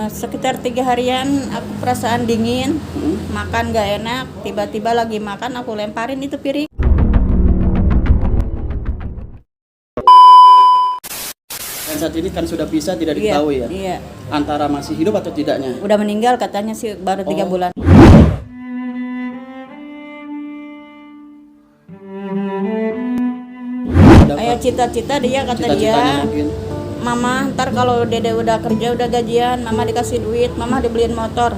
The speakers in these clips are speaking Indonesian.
Sekitar 3 harian aku perasaan dingin, makan gak enak, tiba-tiba lagi makan aku lemparin itu piring. Dan saat ini kan sudah pisah, tidak diketahui ya? Iya. Antara masih hidup atau tidaknya? Udah meninggal katanya sih baru 3 bulan. Kayak cita-cita dia kata dia, mungkin. Mama ntar kalau dede udah kerja udah gajian, mama dikasih duit, mama dibeliin motor.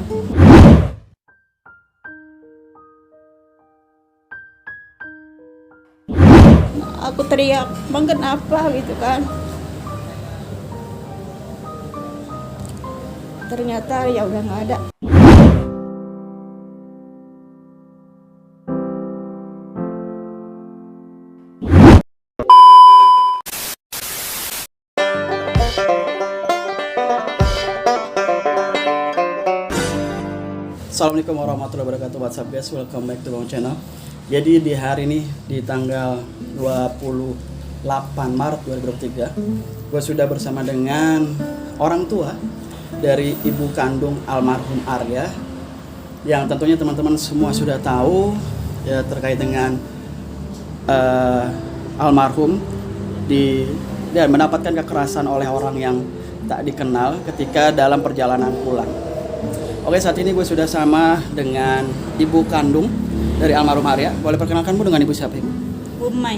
Aku teriak, bang kenapa gitu kan. Ternyata ya udah nggak ada. Assalamualaikum warahmatullahi wabarakatuh. What's up guys, welcome back to our channel. Jadi di hari ini di tanggal 28 Maret 2023 gue sudah bersama dengan orang tua dari ibu kandung almarhum Arya, yang tentunya teman-teman semua sudah tahu ya, terkait dengan almarhum dan mendapatkan kekerasan oleh orang yang tak dikenal ketika dalam perjalanan pulang. Oke, saat ini gue sudah sama dengan ibu kandung dari almarhum Arya. Boleh perkenalkan Bu dengan ibu siapa, Ibu? Bu Mai.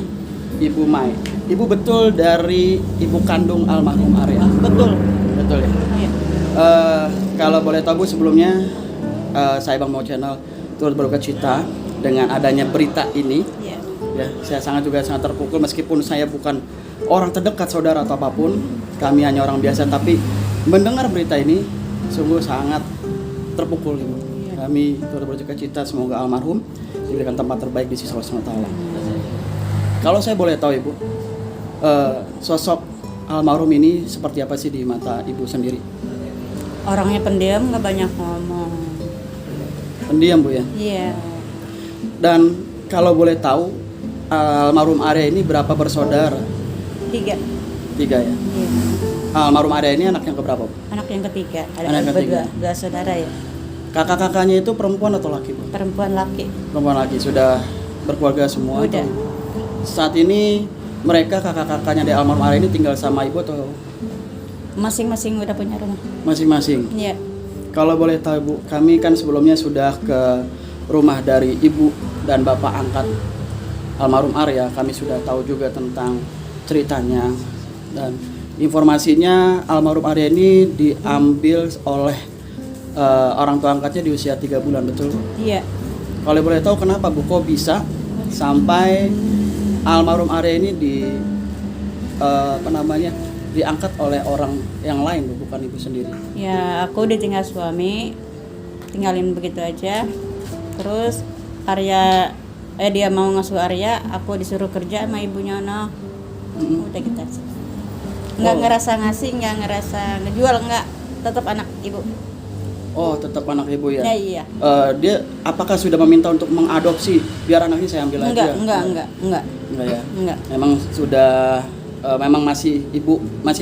Ibu Mai. Ibu betul dari ibu kandung almarhum Arya? Betul. Betul ya? Iya. Kalau boleh tahu Bu, sebelumnya saya Bang Mau Channel turut berduka cita dengan adanya berita ini. Iya. Ya, saya sangat terpukul meskipun saya bukan orang terdekat saudara atau apapun. Kami hanya orang biasa, tapi mendengar berita ini sungguh sangat terpukul, Ibu. Iya. Kami turut berduka cita, semoga almarhum diberikan tempat terbaik di sisi Allah SWT. Kalau saya boleh tahu, Ibu, sosok almarhum ini seperti apa sih di mata Ibu sendiri? Orangnya pendiam, nggak banyak ngomong. Pendiam, Bu ya? Iya. Dan kalau boleh tahu, almarhum Arya ini berapa bersaudara? 3. 3 ya? Iya. Almarhum Arya ini anak yang keberapa, Bu? Anak yang ketiga. Ada Anak yang ketiga. dua saudara ya. Kakak-kakaknya itu perempuan atau laki, Bu? Perempuan laki. Perempuan laki. Sudah berkeluarga semua? Udah. Atau saat ini mereka kakak-kakaknya dari almarhum Arya ini tinggal sama Ibu atau Masing-masing udah punya rumah. masing-masing? Iya. Kalau boleh tahu, Bu, kami kan sebelumnya sudah ke rumah dari Ibu dan Bapak angkat almarhum Arya. Kami sudah tahu juga tentang ceritanya, dan informasinya almarhum Arya ini diambil oleh orang tua angkatnya di usia 3 bulan, betul? Iya. Kalau boleh tahu kenapa, Bu, kok bisa sampai almarhum Arya ini diangkat oleh orang yang lain, Bu, bukan Ibu sendiri? Ya, aku ditinggal suami, tinggalin begitu aja. Terus dia mau ngasuh Arya, aku disuruh kerja sama ibunya udah gitu aja. Nggak ngerasa ngasih, nggak ngerasa ngejual, nggak, tetap anak ibu. Oh, tetap anak Ibu ya? Ya, iya. Dia apakah sudah meminta untuk mengadopsi biar anaknya saya ambil aja? Enggak Enggak ya? Enggak. Memang sudah memang masih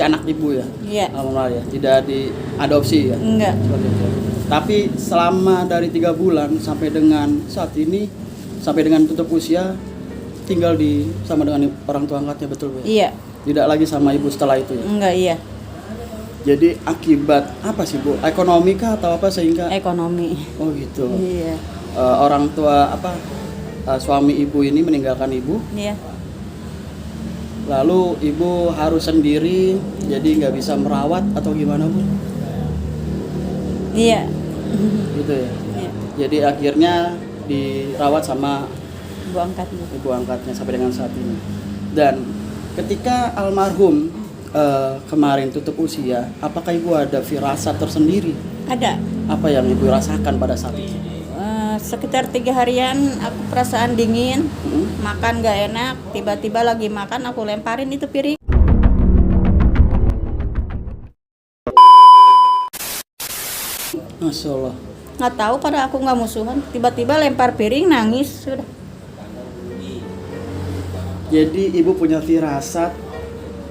anak Ibu ya? Iya. Alhamdulillah ya, tidak diadopsi ya? Enggak. Seperti itu. Tapi selama dari 3 bulan sampai dengan saat ini, sampai dengan tutup usia, tinggal sama dengan orang tua angkatnya, betul, Bu? Iya. Tidak lagi sama Ibu setelah itu ya? Enggak, iya. Jadi akibat apa sih, Bu? Ekonomi kah atau apa sehingga? Ekonomi. Oh gitu. Iya. Orang tua suami Ibu ini meninggalkan Ibu, Iya. lalu Ibu harus sendiri, jadi nggak bisa merawat atau gimana, Bu? Iya. Gitu ya. Iya. Jadi akhirnya dirawat sama Ibu angkatnya. ibu angkatnya sampai dengan saat ini. Dan ketika almarhum kemarin tutup usia, apakah Ibu ada firasat tersendiri? Ada. Apa yang Ibu rasakan pada saat itu? Sekitar 3 harian aku perasaan dingin, makan gak enak, tiba-tiba lagi makan aku lemparin itu piring. Masya Allah. Nggak tahu, pada aku nggak musuhan, tiba-tiba lempar piring, nangis sudah. Jadi Ibu punya firasat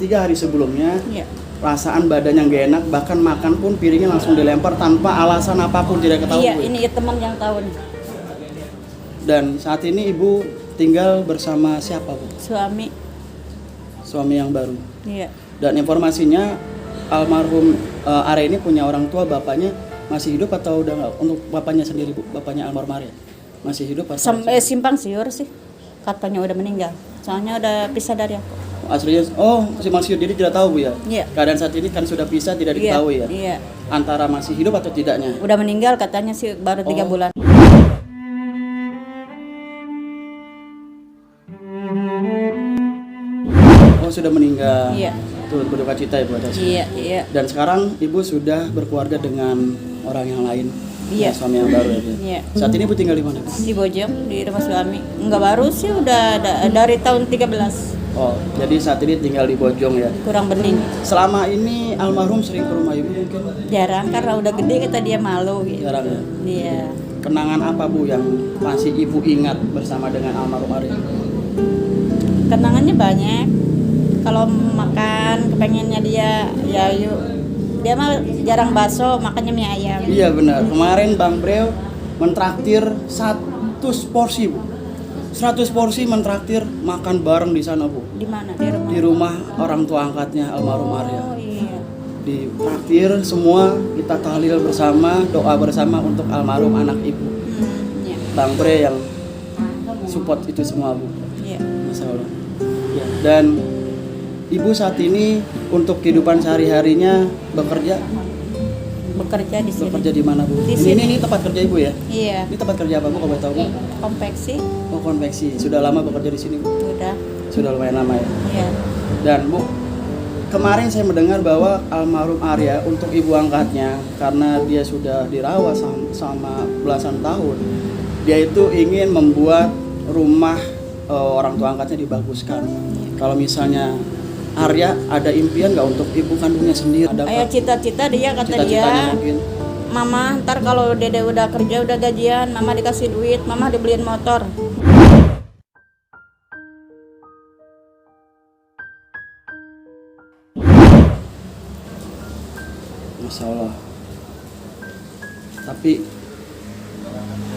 3 hari sebelumnya, Iya. perasaan badannya nggak enak, bahkan makan pun piringnya langsung dilempar tanpa alasan apapun, tidak ketahui. Iya, ini teman yang tahu nih. Dan saat ini ibu tinggal bersama siapa, Bu? Suami. Suami yang baru. Iya. Dan informasinya almarhum Arya ini punya orang tua, bapaknya masih hidup atau udah nggak? Untuk bapaknya sendiri, Bu, bapaknya almarhum Arya masih hidup atau? Sampai simpang siur sih. Katanya udah meninggal. Soalnya udah pisah dari aku. Aslinya, oh masih hidup, jadi tidak tahu, Bu, ya? Iya. Keadaan saat ini kan sudah pisah, tidak diketahui, ya? Iya. Antara masih hidup atau tidaknya? Udah meninggal katanya sih baru 3 bulan. Oh, sudah meninggal. Iya. Tuh, berduka cita, Ibu, atas. Iya, iya. Dan sekarang Ibu sudah berkeluarga dengan orang yang lain. Iya. Suami yang baru, ya, Bu? Iya. Saat ini Ibu tinggal di mana, Bu? Di Bojong, di rumah suami. Enggak baru sih, udah dari tahun 13. Oh, jadi saat ini tinggal di Bojong, ya? Kurang bening. Selama ini almarhum sering ke rumah Ibu mungkin? Jarang karena udah gede kata dia malu gitu. Jarang, ya? Iya. Kenangan apa, Bu, yang masih Ibu ingat bersama dengan almarhum Arya? Kenangannya banyak. Kalau makan kepengennya dia, ya yuk. Dia mah jarang bakso, makannya mie ayam. Iya benar. Kemarin Bang Breo mentraktir 100 porsi, Bu. 100 porsi mentraktir makan bareng di sana, Bu. Di mana? Di rumah. Di rumah orang tua angkatnya almarhum Arya. Oh iya. Di traktir semua, kita tahlil bersama, doa bersama untuk almarhum anak Ibu. Iya. Bang Bre yang support itu semua, Bu. Iya. Masya Allah. Ya, dan Ibu saat ini untuk kehidupan sehari-harinya bekerja Bekerja di sini. bekerja di mana, Bu? Di Ini, sini. ini tempat kerja Ibu, ya? Iya. Ini tempat kerja apa, Bu, kalau boleh tahu, Bu? Konveksi Oh, konveksi. Sudah lama bekerja di sini, Bu? udah. Sudah lumayan lama, ya? Iya. Dan Bu, kemarin saya mendengar bahwa almarhum Arya untuk ibu angkatnya, karena dia sudah dirawat sama belasan tahun, dia itu ingin membuat rumah orang tua angkatnya dibaguskan. Kalau misalnya Arya ada impian nggak untuk ibu kandungnya sendiri? Ayah cita-cita dia kata Cita-citanya dia, mungkin? Mama ntar kalau dede udah kerja udah gajian, Mama dikasih duit, Mama dibeliin motor. Masya Allah. Tapi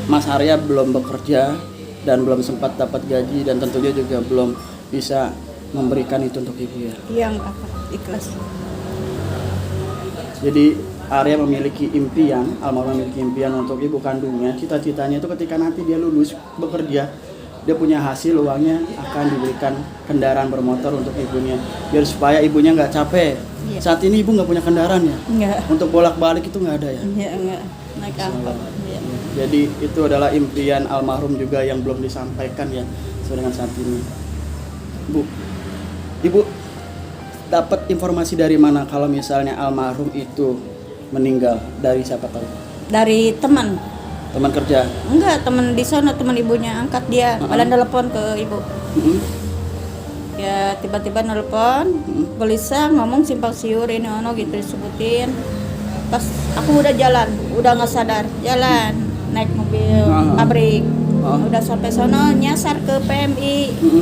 Mas Arya belum bekerja dan belum sempat dapat gaji, dan tentunya juga belum bisa memberikan itu untuk ibu, ya. Yang apa? Ikhlas. Jadi Arya memiliki impian, almarhum memiliki impian untuk ibu kandungnya. Cita-citanya itu ketika nanti dia lulus bekerja, dia punya hasil uangnya akan diberikan kendaraan bermotor untuk ibunya, biar supaya ibunya nggak capek. Iya. Saat ini ibu nggak punya kendaraan, ya? Enggak. Untuk bolak-balik itu nggak ada, ya? Iya, enggak. Naik angkot. Iya. Jadi itu adalah impian almarhum juga yang belum disampaikan, ya, sesuai dengan saat ini. Bu, Ibu dapat informasi dari mana kalau misalnya almarhum itu meninggal? Dari siapa tahu? Dari teman. Teman kerja? Enggak, teman di sana, teman ibunya angkat dia. Malah telepon ke ibu. Mm-mm. Ya tiba-tiba nelpon, gelisah ngomong simpang siur ini ono gitu disebutin. Pas aku udah jalan, udah nggak sadar, jalan naik mobil pabrik. Udah sampai sono nyasar ke PMI.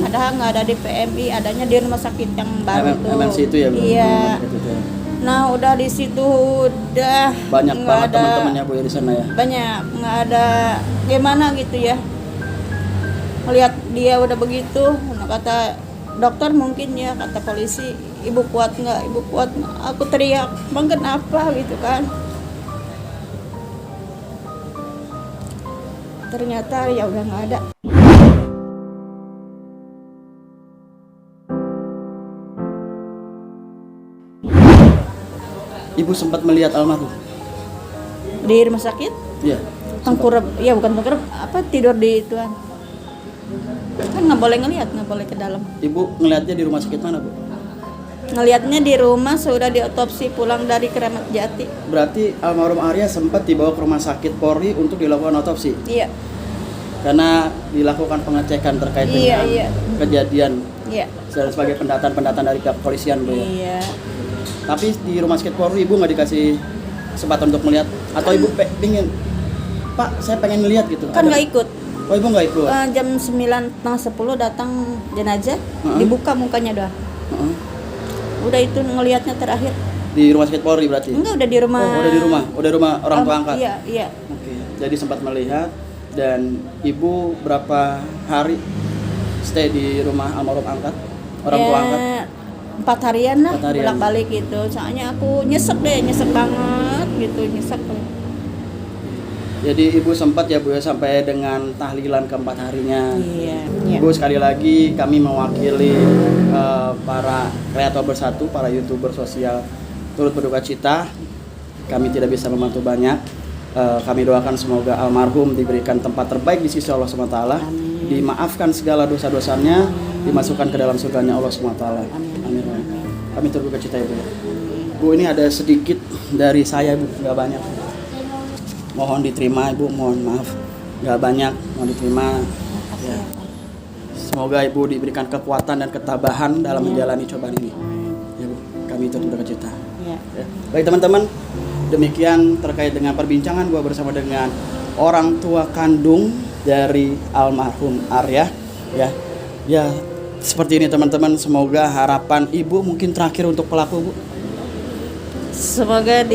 Padahal nggak ada di PMI, adanya di rumah sakit yang baru tuh. MNC itu, ya, Bu? Iya. Gitu, ya. Nah udah di situ udah Banyak nggak banget ada, teman-temannya, Bu, ya, di sana, ya. banyak nggak ada gimana gitu ya. Melihat dia udah begitu, kata dokter mungkin ya, kata polisi, ibu kuat nggak, ibu kuat nggak? Aku teriak, bang kenapa gitu kan. Ternyata ya udah nggak ada. Ibu sempat melihat almarhum? Di rumah sakit Iya. tengkurap, ya bukan tengkurap, apa tidur di ituan. Kan nggak boleh ngelihat, nggak boleh ke dalam. Ibu ngelihatnya di rumah sakit mana, Bu? Ngelihatnya di rumah sudah diotopsi pulang dari Keramat Jati. Berarti almarhum Arya sempat dibawa ke rumah sakit Polri untuk dilakukan otopsi, Iya. karena dilakukan pengecekan terkait Iya, dengan iya. kejadian Iya. sebagai pendataan dari pihak kepolisian, Bu, ya. Iya. Tapi di rumah sakit Polri ibu nggak dikasih kesempatan untuk melihat, atau ibu pingin, Pak, saya pengen melihat gitu? Kan Ada? nggak ikut. Oh, ibu nggak ikut? Jam 9:30 datang jenazah, dibuka mukanya doang. Heeh. Udah itu ngelihatnya terakhir. Di rumah sakit Polri berarti? Enggak, udah di rumah. Oh, udah di rumah orang tua angkat. Iya, iya. Oke, jadi sempat melihat. Dan ibu berapa hari stay di rumah almarhum angkat? Orang tua angkat? 4 harian lah, 4 harian. bolak-balik gitu. Soalnya aku nyesek banget gitu, nyesek. Jadi ibu sempat ya Bu ya sampai dengan tahlilan keempat harinya. Iya, iya. Bu, sekali lagi kami mewakili para kreator bersatu, para YouTuber sosial turut berduka cita. Kami tidak bisa membantu banyak. Kami doakan semoga almarhum diberikan tempat terbaik di sisi Allah SWT, dimaafkan segala dosa-dosanya, dimasukkan ke dalam surganya Allah SWT. Amin. Kami turut berduka cita ya Bu. Bu, ini ada sedikit dari saya Bu, nggak banyak. Mohon diterima Ibu, mohon maaf nggak banyak, mohon diterima ya. Semoga Ibu diberikan kekuatan dan ketabahan dalam menjalani cobaan ini ya Bu, kami turut berduka cita Ya. ya. Baik teman-teman, demikian terkait dengan perbincangan gua bersama dengan orang tua kandung dari almarhum Arya ya. Ya, seperti ini teman-teman, semoga harapan Ibu mungkin terakhir untuk pelaku Bu, Semoga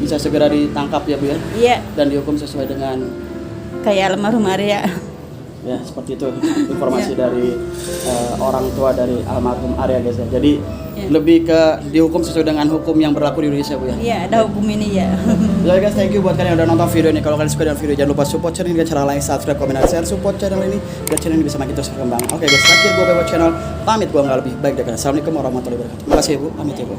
bisa segera ditangkap ya Bu ya, iya, dan dihukum sesuai dengan kayak almarhum Arya. ya, seperti itu informasi dari orang tua dari almarhum Arya guys ya. Jadi lebih ke dihukum sesuai dengan hukum yang berlaku di Indonesia Bu ya. Iya, ada hukum ini ya. Ya guys, thank you buat kalian yang udah nonton video ini. Kalau kalian suka dengan video, jangan lupa support channel ini dengan cara like, subscribe, komen, dan share. Support channel ini biar channel ini bisa makin terus berkembang. Oke guys, terakhir gue buat channel pamit, gue nggak lebih baik dari kalian. Assalamualaikum warahmatullahi wabarakatuh. Terima kasih ya Bu, pamit ya Bu.